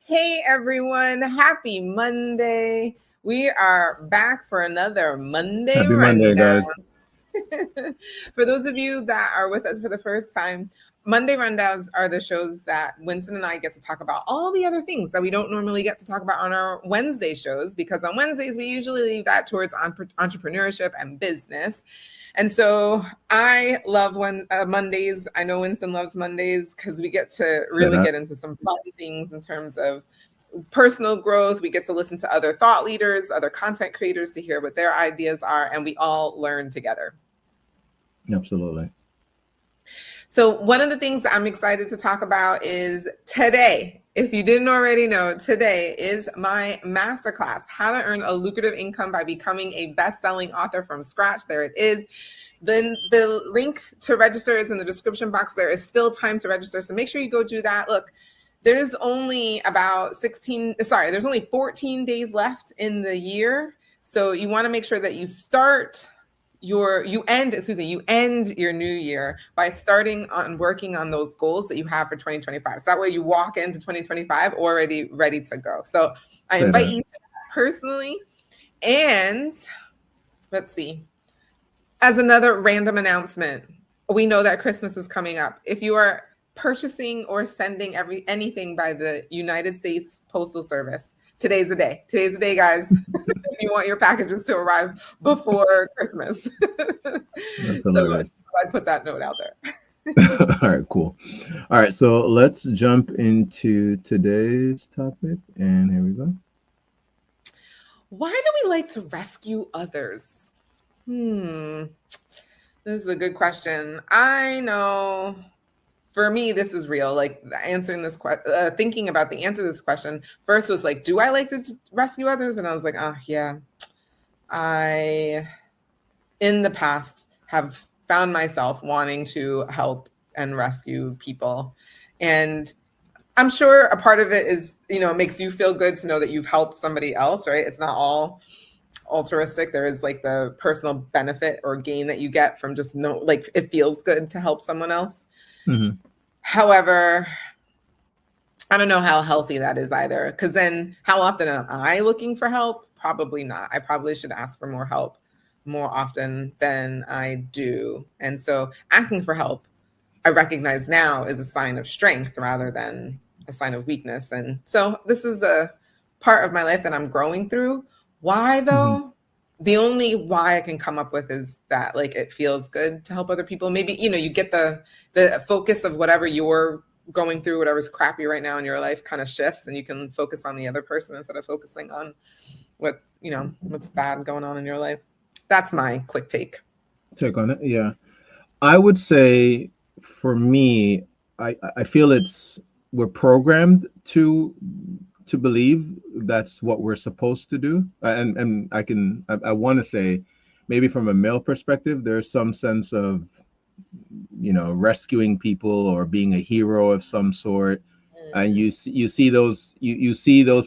Hey everyone, happy Monday. We are back for another Monday Happy Monday, rundown. guys. For those of you that are with us for the first time, Monday rundowns are the shows that Winston and I get to talk about all the other things that we don't normally get to talk about on our Wednesday shows, because on Wednesdays we usually leave that towards entrepreneurship and business. And so I love Mondays. I know Winston loves Mondays because we get to Say really that. get into some fun things in terms of personal growth. We get to listen to other thought leaders, other content creators to hear what their ideas are, and we all learn together. Absolutely. So, one of the things that I'm excited to talk about is today. If you didn't already know, today is my masterclass, How to Earn a Lucrative Income by Becoming a Best-Selling Author from Scratch. There it is. Then the link to register is in the description box. There is still time to register, so make sure you go do that. Look, there's only there's only 14 days left in the year. So you want to make sure that you end your new year by starting on working on those goals that you have for 2025. So that way you walk into 2025 already ready to go. So I invite you to that personally. And let's see, as another random announcement, we know that Christmas is coming up. If you are purchasing or sending anything by the United States Postal Service, today's the day. Today's the day, guys. If you want your packages to arrive before Christmas. Absolutely. So I put that note out there. All right, cool. All right, so let's jump into today's topic. And here we go. Why do we like to rescue others? This is a good question. I know for me, this is real. Like answering this question, thinking about the answer to this question first was like, do I like to rescue others? And I was like, oh yeah, I, in the past, have found myself wanting to help and rescue people. And I'm sure a part of it is, it makes you feel good to know that you've helped somebody else, right? It's not all altruistic. There is like the personal benefit or gain that you get from just like it feels good to help someone else. Mm-hmm. However, I don't know how healthy that is either, because then how often am I looking for help? Probably not. I probably should ask for more help more often than I do. And so asking for help, I recognize now, is a sign of strength rather than a sign of weakness. And so this is a part of my life that I'm growing through. Why though? Mm-hmm. The only why I can come up with is that like it feels good to help other people. Maybe, you get the focus of whatever you're going through, whatever's crappy right now in your life kind of shifts, and you can focus on the other person instead of focusing on what's bad going on in your life. That's my quick take. Take on it. Yeah. I would say for me, I feel we're programmed to believe that's what we're supposed to do. And I want to say maybe from a male perspective, there's some sense of, rescuing people or being a hero of some sort. And you see those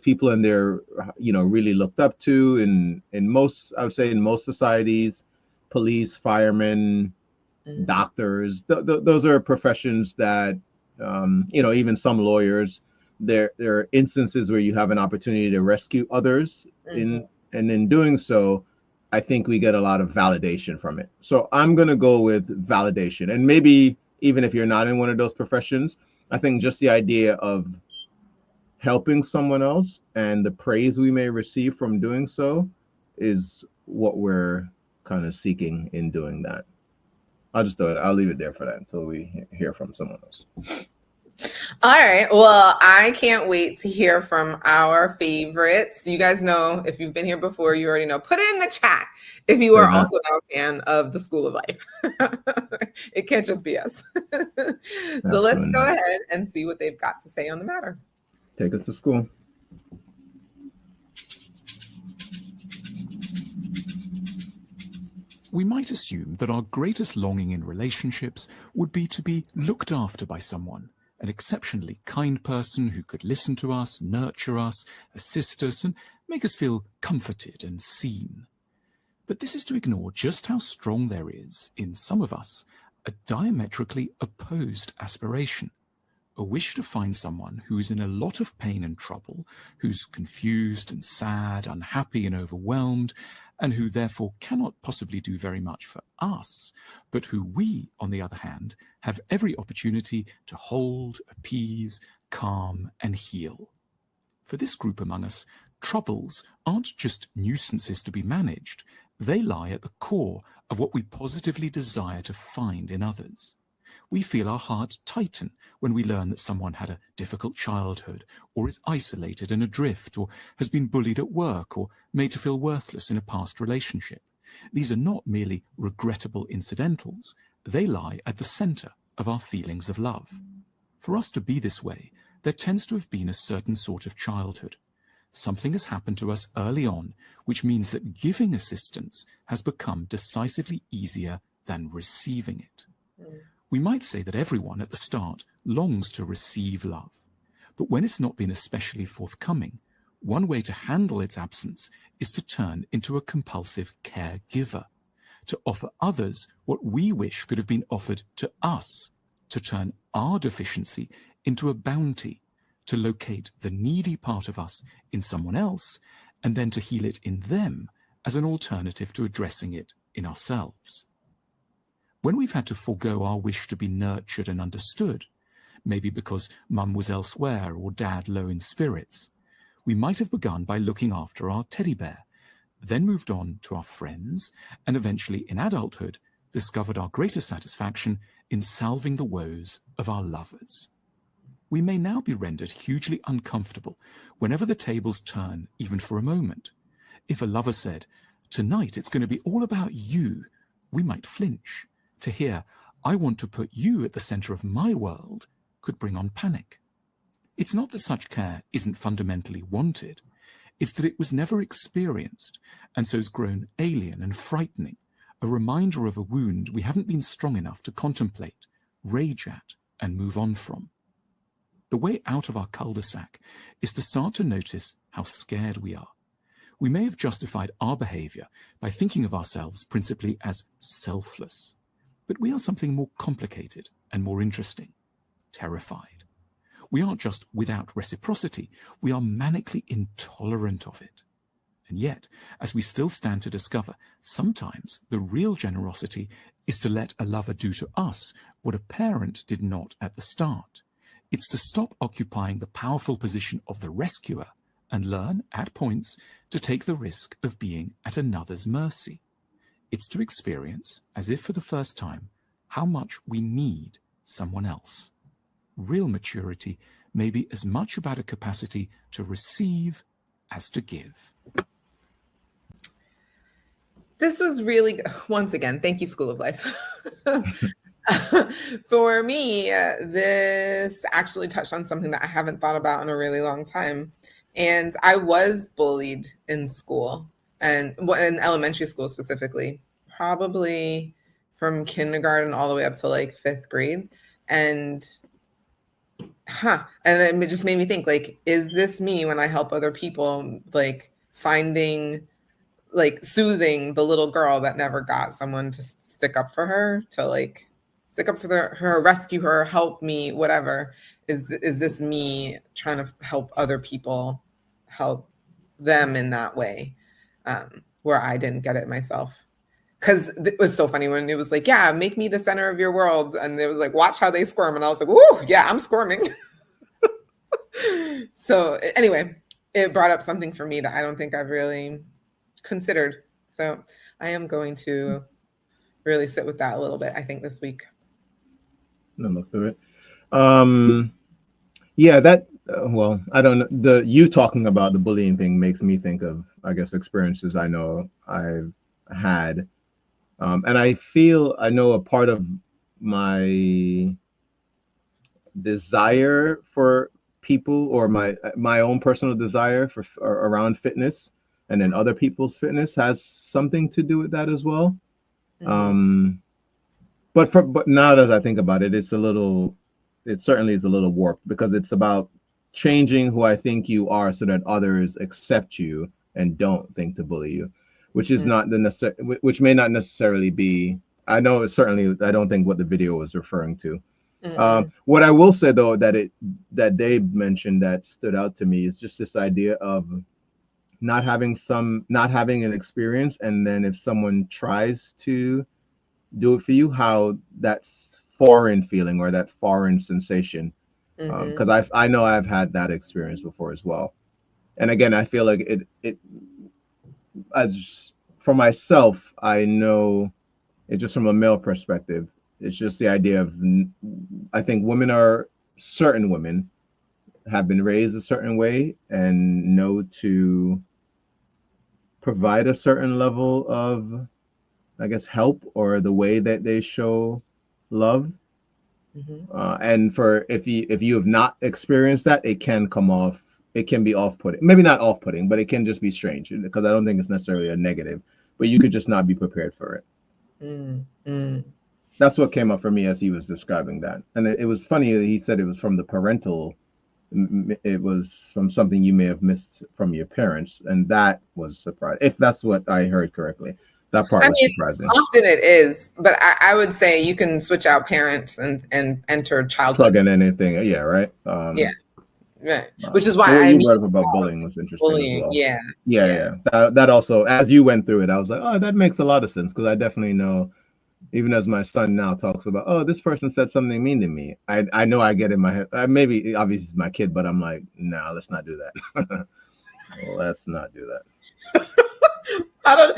people, and they're really looked up to in most, I would say, in most societies. Police, firemen, doctors, those are professions that even some lawyers, there are instances where you have an opportunity to rescue others, and in doing so, I think we get a lot of validation from it. So I'm going to go with validation. And maybe even if you're not in one of those professions, I think just the idea of helping someone else and the praise we may receive from doing so is what we're kind of seeking in doing that. I'll just do it. I'll leave it there for that until we hear from someone else. All right. Well, I can't wait to hear from our favorites. You guys know, if you've been here before, you already know. Put it in the chat if you are also a fan of the School of Life. It can't just be us. So let's go ahead and see what they've got to say on the matter. Take us to school. We might assume that our greatest longing in relationships would be to be looked after by someone, an exceptionally kind person who could listen to us, nurture us, assist us, and make us feel comforted and seen. But this is to ignore just how strong there is, in some of us, a diametrically opposed aspiration, a wish to find someone who is in a lot of pain and trouble, who's confused and sad, unhappy and overwhelmed, and who therefore cannot possibly do very much for us, but who we, on the other hand, have every opportunity to hold, appease, calm, and heal. For this group among us, troubles aren't just nuisances to be managed, they lie at the core of what we positively desire to find in others. We feel our heart tighten when we learn that someone had a difficult childhood, or is isolated and adrift, or has been bullied at work, or made to feel worthless in a past relationship. These are not merely regrettable incidentals, they lie at the center of our feelings of love. For us to be this way, there tends to have been a certain sort of childhood. Something has happened to us early on, which means that giving assistance has become decisively easier than receiving it. We might say that everyone at the start longs to receive love, but when it's not been especially forthcoming, one way to handle its absence is to turn into a compulsive caregiver, to offer others what we wish could have been offered to us, to turn our deficiency into a bounty, to locate the needy part of us in someone else, and then to heal it in them as an alternative to addressing it in ourselves. When we've had to forego our wish to be nurtured and understood, maybe because mum was elsewhere or dad low in spirits, we might have begun by looking after our teddy bear, then moved on to our friends, and eventually in adulthood discovered our greater satisfaction in salving the woes of our lovers. We may now be rendered hugely uncomfortable whenever the tables turn, even for a moment. If a lover said, "Tonight it's going to be all about you," we might flinch. To hear, "I want to put you at the center of my world," could bring on panic. It's not that such care isn't fundamentally wanted. It's that it was never experienced, and so has grown alien and frightening, a reminder of a wound we haven't been strong enough to contemplate, rage at, and move on from. The way out of our cul-de-sac is to start to notice how scared we are. We may have justified our behavior by thinking of ourselves principally as selfless, but we are something more complicated and more interesting, terrified. We aren't just without reciprocity, we are manically intolerant of it. And yet, as we still stand to discover, sometimes the real generosity is to let a lover do to us what a parent did not at the start. It's to stop occupying the powerful position of the rescuer and learn, at points, to take the risk of being at another's mercy. It's to experience, as if for the first time, how much we need someone else. Real maturity may be as much about a capacity to receive as to give. This was really, once again, thank you, School of Life. For me, this actually touched on something that I haven't thought about in a really long time. And I was bullied in school, and in elementary school specifically, probably from kindergarten all the way up to like 5th grade. And it just made me think, like, is this me when I help other people, like finding, like soothing the little girl that never got someone to stick up for her, to like stick up for her, rescue her, help me, whatever. Is this me trying to help other people, help them in that way, where I didn't get it myself? Because it was so funny when it was like, yeah, make me the center of your world. And it was like, watch how they squirm. And I was like, woo, yeah, I'm squirming. So anyway, it brought up something for me that I don't think I've really considered. So I am going to really sit with that a little bit, I think, this week. I'll look through it. Yeah, that, well, I don't know. You talking about the bullying thing makes me think of, I guess, experiences I know I've had. And I know a part of my desire for people, or my own personal desire for around fitness, and then other people's fitness, has something to do with that as well. Mm-hmm. But now that I think about it, it certainly is a little warped, because it's about changing who I think you are so that others accept you and don't think to bully you, which is not which may not necessarily be, I know it's certainly, I don't think what the video was referring to. What I will say though, that Dave mentioned that stood out to me is just this idea of not having an experience, and then if someone tries to do it for you, how that's foreign feeling or that foreign sensation. Because I know I've had that experience before as well. And again, I feel like it as for myself, I know it just from a male perspective. It's just the idea of, I think certain women have been raised a certain way and know to provide a certain level of, I guess, help, or the way that they show love. And if you have not experienced that, it can be off-putting. Maybe not off-putting, but it can just be strange, because I don't think it's necessarily a negative, but you could just not be prepared for it. That's what came up for me as he was describing that. And it was funny that he said it was from it was from something you may have missed from your parents, and that was surprising, if that's what I heard correctly. That part was surprising. Often it is, but I would say you can switch out parents and enter childhood. Plug in anything, yeah, right. Right. Which is why you brought up about bullying was interesting as well. Yeah. That also, as you went through it, I was like, oh, that makes a lot of sense, because I definitely know, even as my son now talks about, oh, this person said something mean to me, I know I get in my head, maybe obviously it's my kid, but I'm like, no, let's not do that. Let's not do that. I don't